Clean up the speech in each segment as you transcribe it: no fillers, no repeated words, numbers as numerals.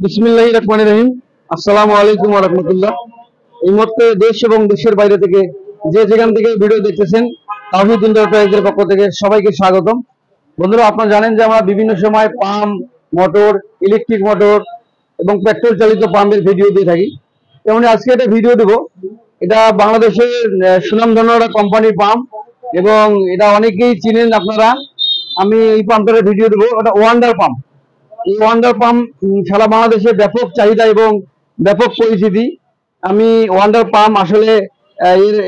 বিসমিল্লাহির রহমানির রহিম। আসসালামু আলাইকুম ওয়া রাহমাতুল্লাহ। এই মুহূর্তে দেশ এবং দেশের বাইরে থেকে যে যেখান থেকে ভিডিও দেখতেছেন, তাওহীদ এন্টারপ্রাইজের পক্ষ থেকে সবাইকে স্বাগতম। বন্ধুরা, আপনারা জানেন যে আমরা বিভিন্ন সময় পাম্প, মোটর, ইলেকট্রিক মোটর এবং পেট্রোল চালিত পাম্পের ভিডিও দিয়ে থাকি। তেমনি আজকে একটা ভিডিও দেব। এটা বাংলাদেশের সুনামধন্য একটা কোম্পানির পাম্প এবং এটা অনেকেই চিনেন আপনারা। আমি এই পাম্পের ভিডিও দেবো। এটা ওয়ান্ডার পাম্প। এই ওয়ান্ডার পাম্প সারা বাংলাদেশে ব্যাপক চাহিদা এবং ব্যাপক পরিচিতি। আমি ওয়ান্ডার পাম্প আসলে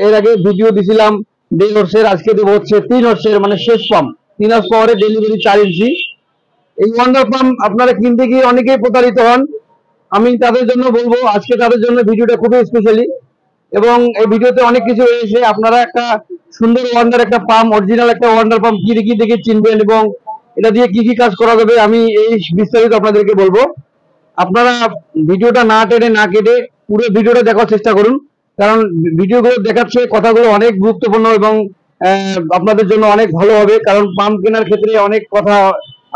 এর আগে ভিডিও দিছিলাম 1.5 হর্সের, আজকে দেবো হচ্ছে 3 হর্সের, মানে শেষ পাম্প। 3 হর্স পাওয়ারে ডেলিভারি 4 ইঞ্চি। এই ওয়ান্ডার পাম্প আপনারা কিনতে গিয়ে অনেকেই প্রতারিত হন। আমি তাদের জন্য বলবো, আজকে তাদের জন্য ভিডিওটা খুবই স্পেশালি। এবং এই ভিডিওতে অনেক কিছু রয়েছে। আপনারা একটা সুন্দর ওয়ান্ডার একটা পাম্প, অরিজিনাল একটা ওয়ান্ডার পাম্প কি দেখে চিনবেন এবং এটা দিয়ে কি কি কাজ করা যাবে আমি এই বিস্তারিত আপনাদেরকে বলবো। আপনারা ভিডিওটা না টেনে না কেটে পুরো ভিডিওটা দেখার চেষ্টা করুন, কারণ ভিডিওগুলো দেখাচ্ছে কথাগুলো অনেক গুরুত্বপূর্ণ এবং আপনাদের জন্য অনেক ভালো হবে। কারণ পাম্প কেনার ক্ষেত্রে অনেক কথা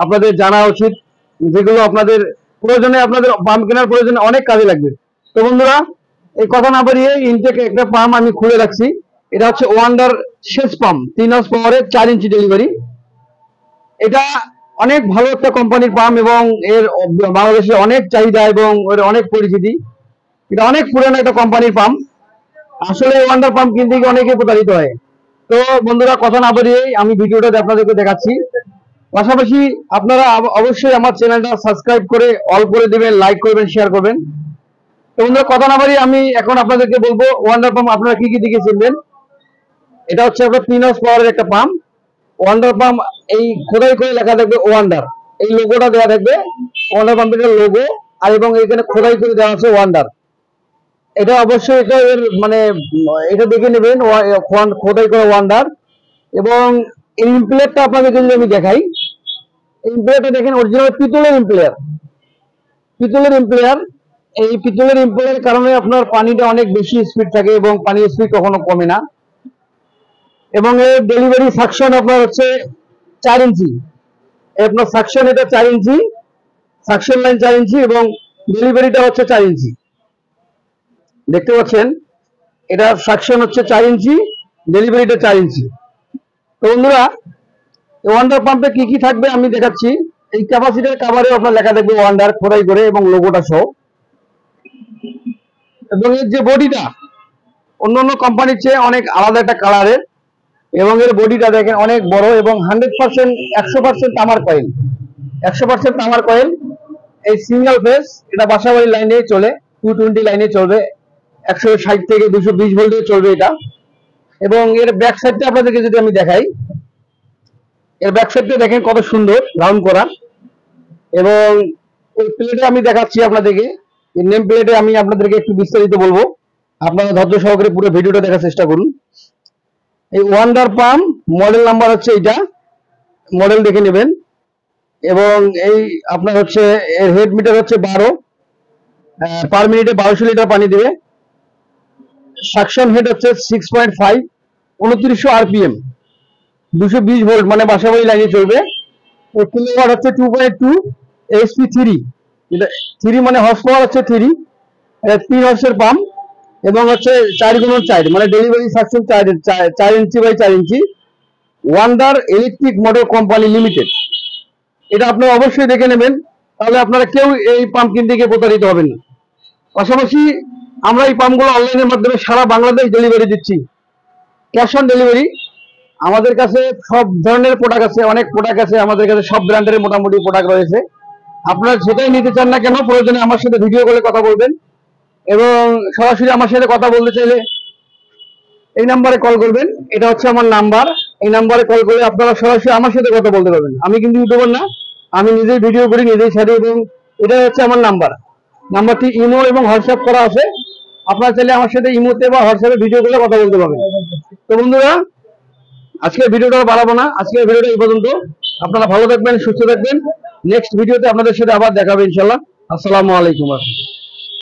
আপনাদের জানা উচিত, যেগুলো আপনাদের প্রয়োজনে, আপনাদের পাম্প কেনার প্রয়োজনে অনেক কাজে লাগবে। তো বন্ধুরা, এই কথা না বাড়িয়ে ইনটেক একটা পাম্প আমি খুলে রাখছি। এটা হচ্ছে ওয়ান্ডার শেষ পাম্প, 3 হর্স পাওয়ারে 4 ইঞ্চি ডেলিভারি। এটা অনেক ভালো একটা কোম্পানির পাম্প এবং এর বাংলাদেশে অনেক চাহিদা এবং এর অনেক পরিচিতি। এটা অনেক পুরানো একটা কোম্পানির পাম্প। আসলে ওয়ান্ডার পাম্প কিনতে গিয়ে অনেকে প্রতারিত হয়। তো বন্ধুরা, কথা না বাড়িয়ে আমি ভিডিওটা আপনাদেরকে দেখাচ্ছি। পাশাপাশি আপনারা অবশ্যই আমার চ্যানেলটা সাবস্ক্রাইব করে অল করে দিবেন, লাইক করবেন, শেয়ার করবেন। তো বন্ধুরা, কথা না বাড়িয়ে আমি এখন আপনাদেরকে বলবো ওয়ান্ডার পাম্প আপনারা কি কি দিকে চিনবেন। এটা হচ্ছে আপনার 3 হর্স পাওয়ারের একটা পাম্প। ওয়ান্ডার পাম্প, এই খোদাই করে লেখা থাকবে ওয়ান্ডার, এই লোগোটা দেওয়া থাকবে ওয়ান্ডার পাম্পের লোগো, আর এবং এখানে খোদাই করে দেওয়া আছে ওয়ান্ডার। এটা অবশ্যই এটা এর মানে এটা দেখে নেবেন, খোদাই করা ওয়ান্ডার। এবং এই ইমপ্লেয়ারটা আপনাদেরকে যদি আমি দেখাই, এই ইমপ্লেয়ারটা দেখেন অরিজিনাল পিতলের ইমপ্লেয়ার। পিতলের ইমপ্লেয়ার, এই পিতলের ইমপ্লেয়ারের কারণে আপনার পানিটা অনেক বেশি স্পিড থাকে এবং পানির স্পিড কখনো কমে না। এবং এর ডেলিভারি সাকশন আপনার হচ্ছে 4 ইঞ্চি। আপনার সাকশন এটা 4 ইঞ্চি, সাকশন লাইন 4 ইঞ্চি এবং ডেলিভারিটা হচ্ছে 4 ইঞ্চি। দেখতে পাচ্ছেন, এটা সাকশন হচ্ছে 4 ইঞ্চি, ডেলিভারিটা 4 ইঞ্চি। তো বন্ধুরা, ওয়ান্ডার পাম্পে কি কি থাকবে আমি দেখাচ্ছি। এই ক্যাপাসিটার কভারে আপনার লেখা থাকবে ওয়ান্ডার খোদাই করে এবং লোগোটা সহ। এবং এর যে বডিটা অন্যান্য কোম্পানির চেয়ে অনেক আলাদা একটা কালারের, এবং এর বডিটা দেখেন অনেক বড় এবং 100% 100% তামার কয়েল, 100% তামার কয়েল। এই সিঙ্গেল ফেজ, এটা বাসাবাড়ি লাইনে চলে, 220 লাইনে চলবে, 160 থেকে 220 ভোল্টে চলবে এটা। এবং এর ব্যাক সাইডটা আপনাদেরকে যদি আমি দেখাই, এর ব্যাক সাইডটা দেখেন কত সুন্দর রাউন্ড করা। এবং এই প্লেটে আমি দেখাচ্ছি আপনাদেরকে, এই নেম প্লেটে আমি আপনাদেরকে একটু বিস্তারিত বলবো। আপনারা ধৈর্য সহকারে পুরো ভিডিওটা দেখার চেষ্টা করুন। এই ওয়ান্ডার পাম্প মডেল নাম্বার হচ্ছে এটা, মডেল দেখে নেবেন। এবং এই আপনার হচ্ছে এর হেড মিটার হচ্ছে 12, পার মিনিটে 1200 লিটার পানি দেবে। সাকশন হেড হচ্ছে 6.5, 2900 আরপিএম, 220 ভোল্ট, মানে বাসাবাড়ি লাইনে চলবে। কিলোওয়াট হচ্ছে 2.2, এইচপি 3, এটা 3 মানে হর্স পাওয়ার হচ্ছে 3। এটা 3 হর্সের পাম্প এবং হচ্ছে 4x4, মানে delivery suction 4 inch by 4 inch. Wonder Electric Motor Company Limited. এটা আপনারা অবশ্যই দেখে নেবেন, তাহলে আপনারা কেউ এই পাম্প কিনতে গিয়ে প্রতারিত হবেন না। পাশাপাশি আমরা এই পাম্পগুলো অনলাইনের মাধ্যমে সারা বাংলাদেশ ডেলিভারি দিচ্ছি, ক্যাশ অন ডেলিভারি। আমাদের কাছে সব ধরনের প্রোডাক্ট আছে, অনেক প্রোডাক্ট আছে আমাদের কাছে, সব ব্র্যান্ডের মোটামুটি প্রোডাক্ট রয়েছে। আপনারা যেটাই নিতে চান না কেন, প্রয়োজনে আমার সাথে ভিডিও কলে কথা বলবেন এবং সরাসরি আমার সাথে কথা বলতে চাইলে এই নাম্বারে কল করবেন। এটা হচ্ছে আমার নাম্বার। এই নাম্বারে কল করে আপনারা সরাসরি আমার সাথে কথা বলতে পারবেন। আমি কিন্তু ইউটিউবার না, আমি নিজেই ভিডিও করি, নিজেই ছাড়ি। এবং এটা হচ্ছে আমার নাম্বার। নাম্বারটি ইমো এবং হোয়াটসঅ্যাপ করা আছে। আপনারা চাইলে আমার সাথে ইমোতে বা হোয়াটসঅ্যাপে ভিডিও করে কথা বলতে পারবেন। তো বন্ধুরা, আজকের ভিডিওটা বাড়াবো না, আজকের ভিডিওটা এই পর্যন্ত। আপনারা ভালো থাকবেন, সুস্থ থাকবেন। নেক্সট ভিডিওতে আপনাদের সাথে আবার দেখা হবে ইনশাআল্লাহ। আসসালামু আলাইকুম।